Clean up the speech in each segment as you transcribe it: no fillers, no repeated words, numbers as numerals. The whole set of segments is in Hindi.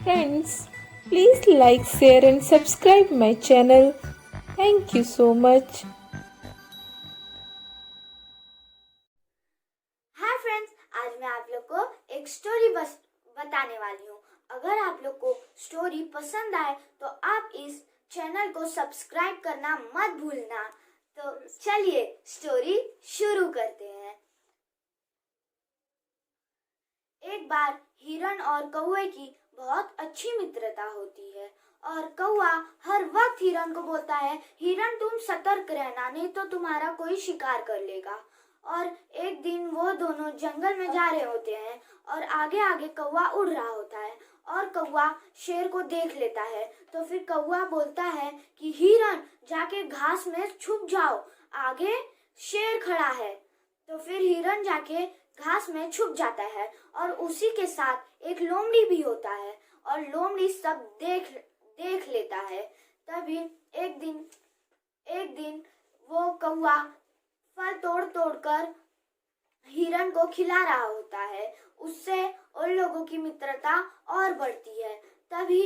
Friends, please like, share and subscribe my channel. Thank you so much. Hi friends, आज मैं आप लोग को एक स्टोरी बताने वाली हूँ। अगर आप लोग को स्टोरी पसंद आए तो आप इस चैनल को सब्सक्राइब करना मत भूलना। तो चलिए स्टोरी शुरू करते हैं। एक बार हिरण और कौवे की बहुत अच्छी मित्रता होती है और कौवा हर वक्त हिरण को बोलता है, हिरण तुम सतर्क रहना, नहीं तो तुम्हारा कोई शिकार कर लेगा। और एक दिन वो दोनों जंगल में जा रहे होते हैं और आगे आगे कौवा उड़ रहा होता है और कौवा शेर को देख लेता है। तो फिर कौवा बोलता है कि हिरण जाके घास में छुप जाओ, आगे शेर खड़ा है। तो फिर हिरण जाके घास में छुप जाता है और उसी के साथ एक लोमड़ी भी होता है और लोमड़ी सब देख लेता है। तभी एक दिन वो कौवा फल तोड़ कर हिरण को खिला रहा होता है। उससे उन लोगों की मित्रता और बढ़ती है। तभी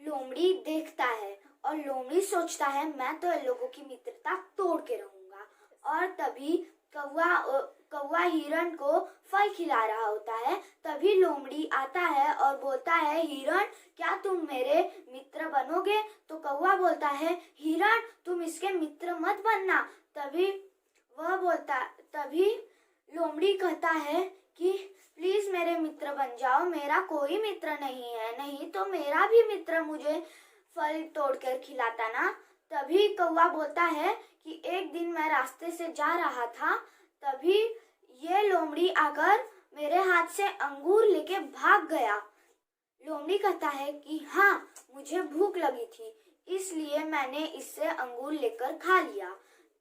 लोमड़ी देखता है और लोमड़ी सोचता है, मैं तो इन लोगों की मित्रता तोड़ के रहूंगा। और तभी कौवा हिरण को फल खिला रहा होता है। तभी लोमड़ी आता है और बोलता है, हिरण क्या तुम मेरे मित्र बनोगे? तो कौवा बोलता है, हिरण तुम इसके मित्र मत बनना। तभी लोमड़ी कहता है कि प्लीज मेरे मित्र बन जाओ, मेरा कोई मित्र नहीं है, नहीं तो मेरा भी मित्र मुझे फल तोड़कर खिलाता ना। तभी कौवा बोलता है कि एक दिन मैं रास्ते से जा रहा था, तभी ये लोमड़ी आकर मेरे हाथ से अंगूर लेके भाग गया। लोमड़ी कहता है कि हाँ, मुझे भूख लगी थी इसलिए मैंने इससे अंगूर लेकर खा लिया।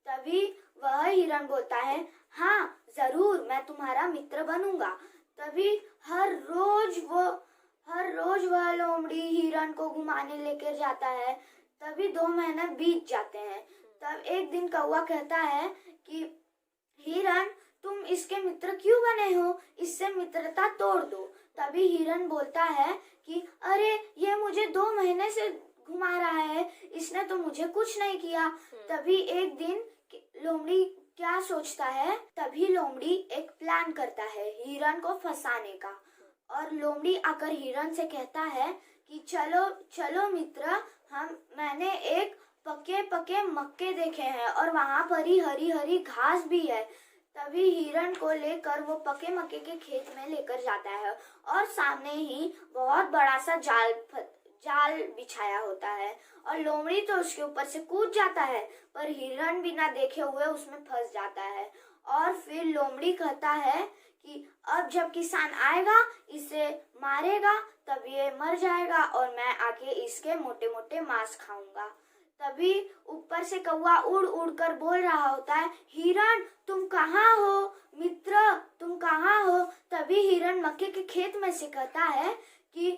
तभी वह हिरण बोलता है, हाँ जरूर, मैं तुम्हारा मित्र बनूंगा। तभी हर रोज वह लोमड़ी हिरण को घुमाने लेकर जाता है। तभी 2 महीने बीत जाते हैं। तब एक दिन कौवा कहता है कि हिरण तुम इसके मित्र क्यों बने हो, इससे मित्रता तोड़ दो। तभी हिरण बोलता है कि अरे ये मुझे 2 महीने से घुमा रहा है, इसने तो मुझे कुछ नहीं किया। तभी एक दिन लोमड़ी क्या सोचता है, तभी लोमड़ी एक प्लान करता है हिरण को फंसाने का। और लोमड़ी आकर हिरण से कहता है कि चलो चलो मित्र, मैंने एक पके मक्के देखे हैं और वहां पर ही हरी हरी घास भी है। तभी हिरण को लेकर वो पके मक्के के खेत में लेकर जाता है और सामने ही बहुत बड़ा सा जाल बिछाया होता है और लोमड़ी तो उसके ऊपर से कूद जाता है, पर हिरण बिना देखे हुए उसमें फंस जाता है। और फिर लोमड़ी कहता है कि अब जब किसान आएगा इसे मारेगा, तब ये मर जाएगा और मैं आके इसके मोटे मोटे मांस खाऊंगा। तभी ऊपर से कौवा उड़ उड़ कर बोल रहा होता है, हिरण तुम कहाँ हो, मित्र तुम कहाँ हो? तभी हिरण मक्के के खेत में से कहता है कि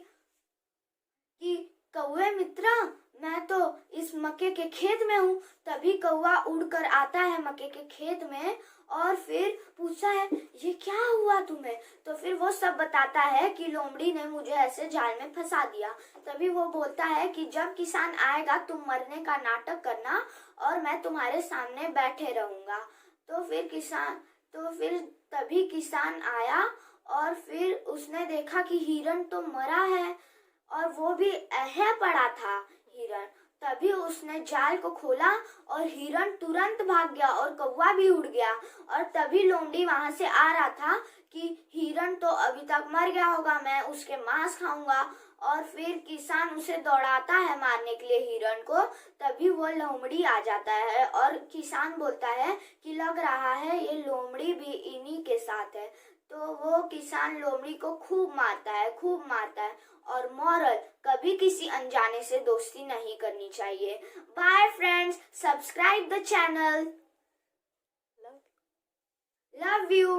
कौवे मित्र, मैं तो इस मक्के के खेत में हूँ। तभी कौवा उड़कर आता है मक्के के खेत में और फिर पूछता है, ये क्या हुआ तुम्हें? तो फिर वो सब बताता है कि लोमड़ी ने मुझे ऐसे जाल में फंसा दिया। तभी वो बोलता है कि जब किसान आएगा तुम मरने का नाटक करना और मैं तुम्हारे सामने बैठे रहूंगा। तभी किसान आया और फिर उसने देखा कि हिरण तो मरा है और वो भी अहे पड़ा था हिरण। तभी उसने जाल को खोला और हिरण तुरंत भाग गया और कौवा भी उड़ गया। और तभी लोमड़ी वहां से आ रहा था कि हिरण तो अभी तक मर गया होगा, मैं उसके मांस खाऊंगा। और फिर किसान उसे दौड़ाता है मारने के लिए हिरण को। तभी वो लोमड़ी आ जाता है और किसान बोलता है कि लग रहा है ये लोमड़ी भी इन्हीं के साथ है। तो वो किसान लोमड़ी को खूब मारता है। और मॉरल, कभी किसी अनजाने से दोस्ती नहीं करनी चाहिए। Bye friends, subscribe the channel. Love you.